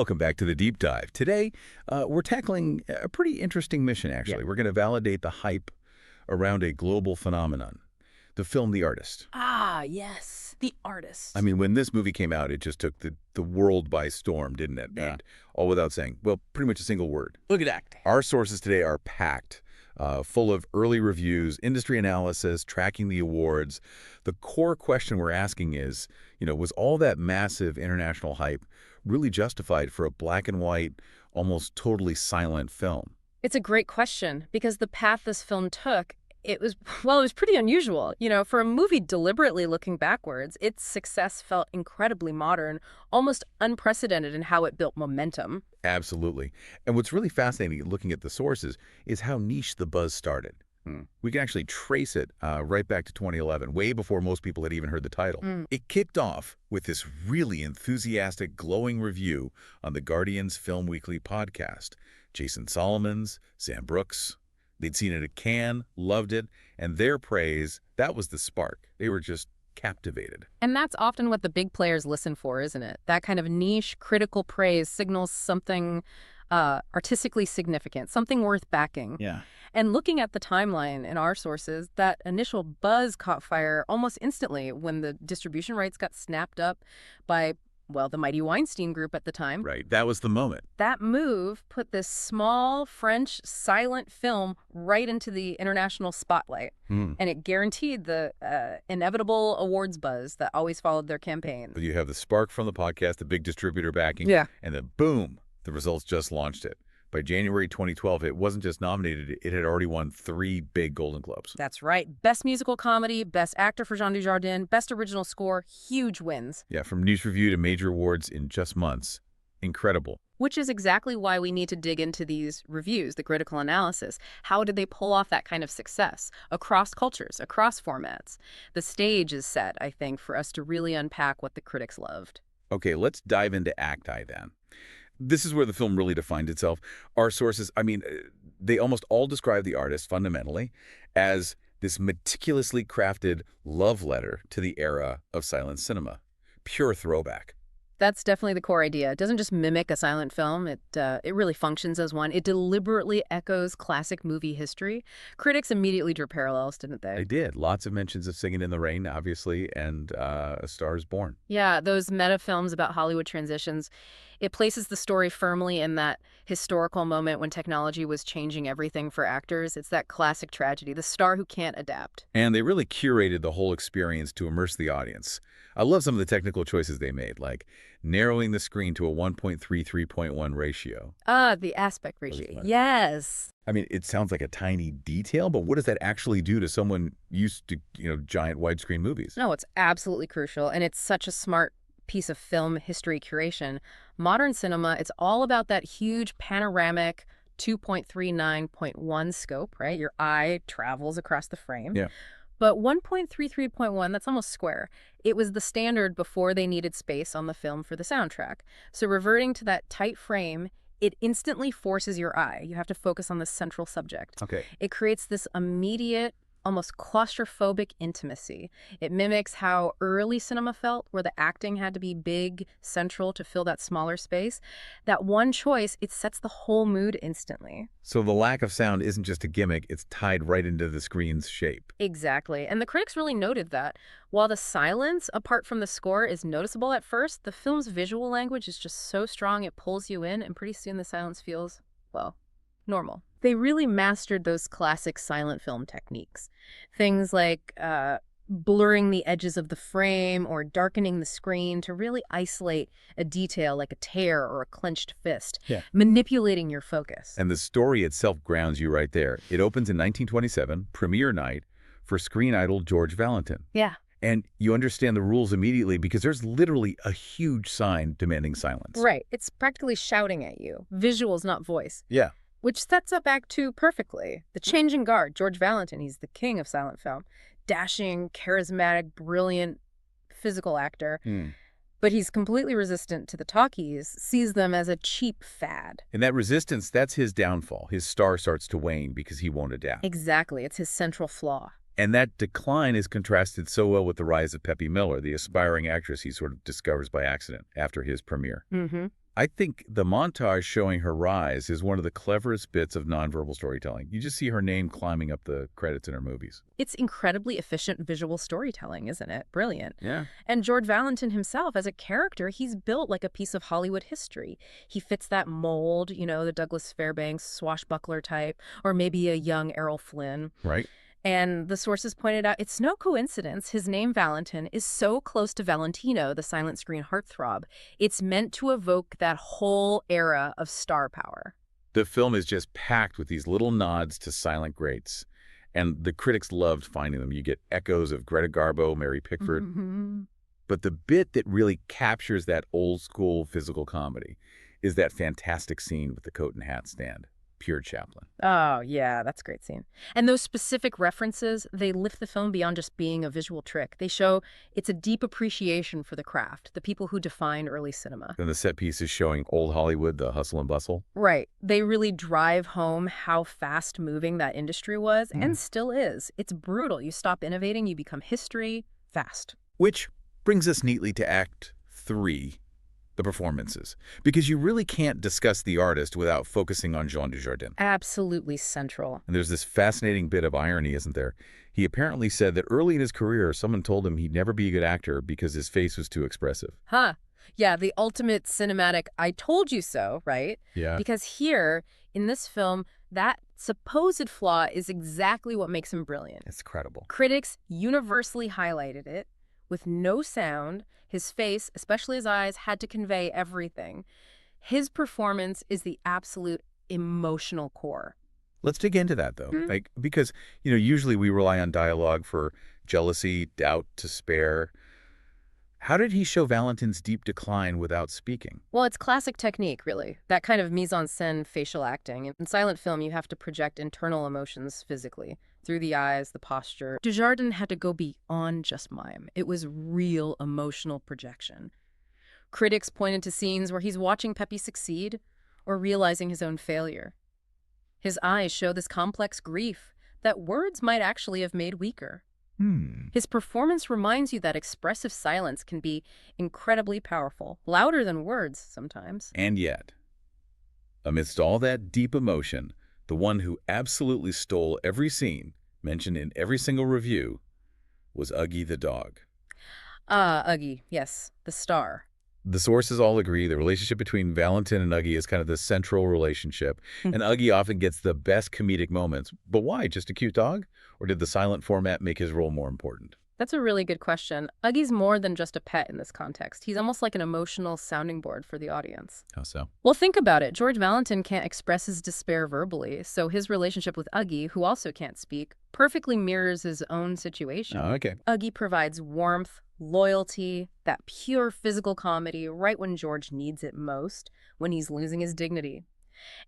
Welcome back to the Deep Dive. Today, we're tackling a pretty interesting mission, actually. Yeah. We're going to validate the hype around a global phenomenon, the film The Artist. Ah, yes, The Artist. I mean, when this movie came out, it just took the world by storm, didn't it? Yeah. And all without saying, well, pretty much a single word. Look at that. Our sources today are packed, full of early reviews, industry analysis, tracking the awards. The core question we're asking is, was all that massive international hype really justified for a black and white, almost totally silent film? It's a great question because the path this film took, it was pretty unusual. For a movie deliberately looking backwards, its success felt incredibly modern, almost unprecedented in how it built momentum. Absolutely. And what's really fascinating looking at the sources is how niche the buzz started. We can actually trace it right back to 2011, way before most people had even heard the title. It kicked off with this really enthusiastic, glowing review on the Guardian's Film Weekly podcast. Jason Solomons, Sam Brooks, they'd seen it at Cannes, loved it, and their praise, that was the spark. They were just captivated. And that's often what the big players listen for, isn't it? That kind of niche, critical praise signals something artistically significant, something worth backing. Yeah. And looking at the timeline in our sources, that initial buzz caught fire almost instantly when the distribution rights got snapped up by, the mighty Weinstein Group at the time. Right, that was the moment. That move put this small French silent film right into the international spotlight. And it guaranteed the inevitable awards buzz that always followed their campaign. You have the spark from the podcast, the big distributor backing, Yeah. and then boom, the results just launched it. By January 2012, it wasn't just nominated, it had already won 3 big Golden Globes. That's right. Best musical comedy, Best Actor for Jean Dujardin, Best Original Score, huge wins. Yeah, from news review to major awards in just months. Incredible. Which is exactly why we need to dig into these reviews, the critical analysis. How did they pull off that kind of success across cultures, across formats? The stage is set, I think, for us to really unpack what the critics loved. Okay, let's dive into Acti then. This is where the film really defined itself. Our sources, they almost all describe The Artist fundamentally as this meticulously crafted love letter to the era of silent cinema. Pure throwback. That's definitely the core idea. It doesn't just mimic a silent film. It really functions as one. It deliberately echoes classic movie history. Critics immediately drew parallels, didn't they? They did. Lots of mentions of Singing in the Rain, obviously, and A Star is Born. Yeah, those meta films about Hollywood transitions, it places the story firmly in that historical moment when technology was changing everything for actors. It's that classic tragedy, the star who can't adapt. And they really curated the whole experience to immerse the audience. I love some of the technical choices they made, like narrowing the screen to a 1.33:1 ratio. The aspect ratio. Yes. It sounds like a tiny detail, but what does that actually do to someone used to, giant widescreen movies? No, it's absolutely crucial, and it's such a smart piece of film history curation. Modern cinema, it's all about that huge panoramic 2.39.1 scope, right? Your eye travels across the frame. Yeah. But 1.33.1, that's almost square. It was the standard before they needed space on the film for the soundtrack. So reverting to that tight frame, it instantly forces your eye. You have to focus on the central subject. Okay. It creates this immediate, almost claustrophobic intimacy. It mimics how early cinema felt, where the acting had to be big, central to fill that smaller space. That one choice, it sets the whole mood instantly. So the lack of sound isn't just a gimmick, it's tied right into the screen's shape. Exactly. And the critics really noted that. While the silence, apart from the score, is noticeable at first, the film's visual language is just so strong it pulls you in, and pretty soon the silence feels, normal. They really mastered those classic silent film techniques. Things like blurring the edges of the frame or darkening the screen to really isolate a detail like a tear or a clenched fist, manipulating your focus. And the story itself grounds you right there. It opens in 1927, premiere night, for screen idol George Valentin. Yeah. And you understand the rules immediately because there's literally a huge sign demanding silence. Right. It's practically shouting at you. Visuals, not voice. Yeah. Which sets up Act 2 perfectly. The changing guard, George Valentin, he's the king of silent film. Dashing, charismatic, brilliant physical actor. But he's completely resistant to the talkies, sees them as a cheap fad. And that resistance, that's his downfall. His star starts to wane because he won't adapt. Exactly. It's his central flaw. And that decline is contrasted so well with the rise of Peppy Miller, the aspiring actress he sort of discovers by accident after his premiere. I think the montage showing her rise is one of the cleverest bits of nonverbal storytelling. You just see her name climbing up the credits in her movies. It's incredibly efficient visual storytelling, isn't it? Brilliant. Yeah. And George Valentin himself, as a character, he's built like a piece of Hollywood history. He fits that mold, the Douglas Fairbanks swashbuckler type, or maybe a young Errol Flynn. Right. And the sources pointed out it's no coincidence his name Valentin is so close to Valentino, the silent screen heartthrob. It's meant to evoke that whole era of star power. The film is just packed with these little nods to silent greats. And the critics loved finding them. You get echoes of Greta Garbo, Mary Pickford. Mm-hmm. But the bit that really captures that old school physical comedy is that fantastic scene with the coat and hat stand. Pure Chaplin. Oh, yeah, that's a great scene. And those specific references, they lift the film beyond just being a visual trick. They show it's a deep appreciation for the craft, the people who defined early cinema. And the set pieces showing old Hollywood, the hustle and bustle. Right. They really drive home how fast-moving that industry was and still is. It's brutal. You stop innovating, you become history fast. Which brings us neatly to Act 3. The performances, because you really can't discuss the artist without focusing on Jean Dujardin. Absolutely central. And there's this fascinating bit of irony, isn't there? He apparently said that early in his career, someone told him he'd never be a good actor because his face was too expressive. Huh. Yeah, the ultimate cinematic I told you so, right? Yeah. Because here, in this film, that supposed flaw is exactly what makes him brilliant. It's incredible. Critics universally highlighted it. With no sound, his face, especially his eyes, had to convey everything. His performance is the absolute emotional core. Let's dig into that, though. Because, usually we rely on dialogue for jealousy, doubt, despair. How did he show Valentin's deep decline without speaking? Well, it's classic technique, really. That kind of mise-en-scène facial acting. In silent film, you have to project internal emotions physically, through the eyes, the posture. Dujardin had to go beyond just mime. It was real emotional projection. Critics pointed to scenes where he's watching Peppy succeed or realizing his own failure. His eyes show this complex grief that words might actually have made weaker. His performance reminds you that expressive silence can be incredibly powerful, louder than words sometimes. And yet, amidst all that deep emotion, the one who absolutely stole every scene mentioned in every single review was Uggy the dog. Uggy, yes, the star. The sources all agree the relationship between Valentin and Uggy is kind of the central relationship, and Uggy often gets the best comedic moments. But why? Just a cute dog? Or did the silent format make his role more important? That's a really good question. Uggy's more than just a pet in this context. He's almost like an emotional sounding board for the audience. How so? Well, think about it. George Valentin can't express his despair verbally, so his relationship with Uggy, who also can't speak, perfectly mirrors his own situation. Oh, okay. Uggy provides warmth, loyalty, that pure physical comedy right when George needs it most, when he's losing his dignity.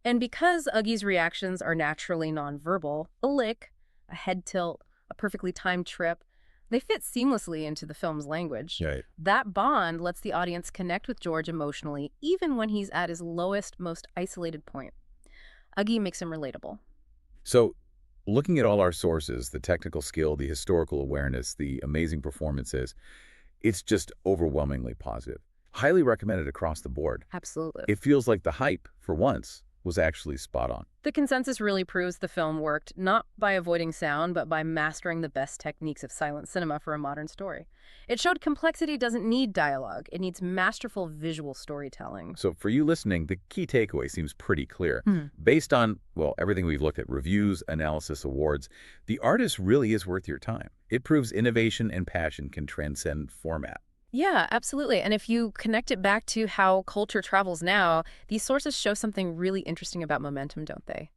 And because Uggy's reactions are naturally nonverbal, a lick, a head tilt, a perfectly timed trip, they fit seamlessly into the film's language. Right. That bond lets the audience connect with George emotionally, even when he's at his lowest, most isolated point. Uggy makes him relatable. So, looking at all our sources, the technical skill, the historical awareness, the amazing performances, it's just overwhelmingly positive. Highly recommended across the board. Absolutely. It feels like the hype, for once, was actually spot on. The consensus really proves the film worked, not by avoiding sound, but by mastering the best techniques of silent cinema for a modern story. It showed complexity doesn't need dialogue. It needs masterful visual storytelling. So for you listening, the key takeaway seems pretty clear. Based on, well, everything we've looked at, reviews, analysis, awards, the artist really is worth your time. It proves innovation and passion can transcend format. Yeah, absolutely. And if you connect it back to how culture travels now, these sources show something really interesting about momentum, don't they?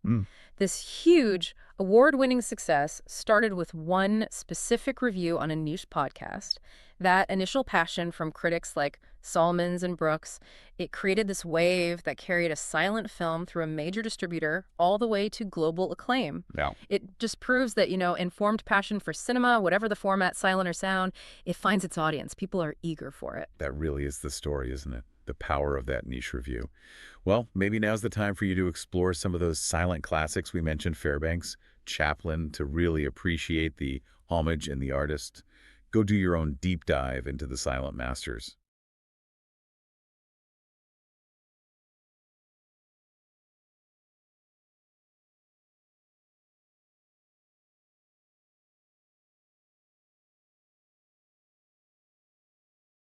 This huge, award-winning success started with one specific review on a niche podcast. That initial passion from critics like Salmons and Brooks, it created this wave that carried a silent film through a major distributor all the way to global acclaim. Yeah. It just proves that, informed passion for cinema, whatever the format, silent or sound, it finds its audience. People are eager for it. That really is the story, isn't it? The power of that niche review. Well, maybe now's the time for you to explore some of those silent classics we mentioned, Fairbanks, Chaplin, to really appreciate the homage and the artist. Go do your own deep dive into the silent masters.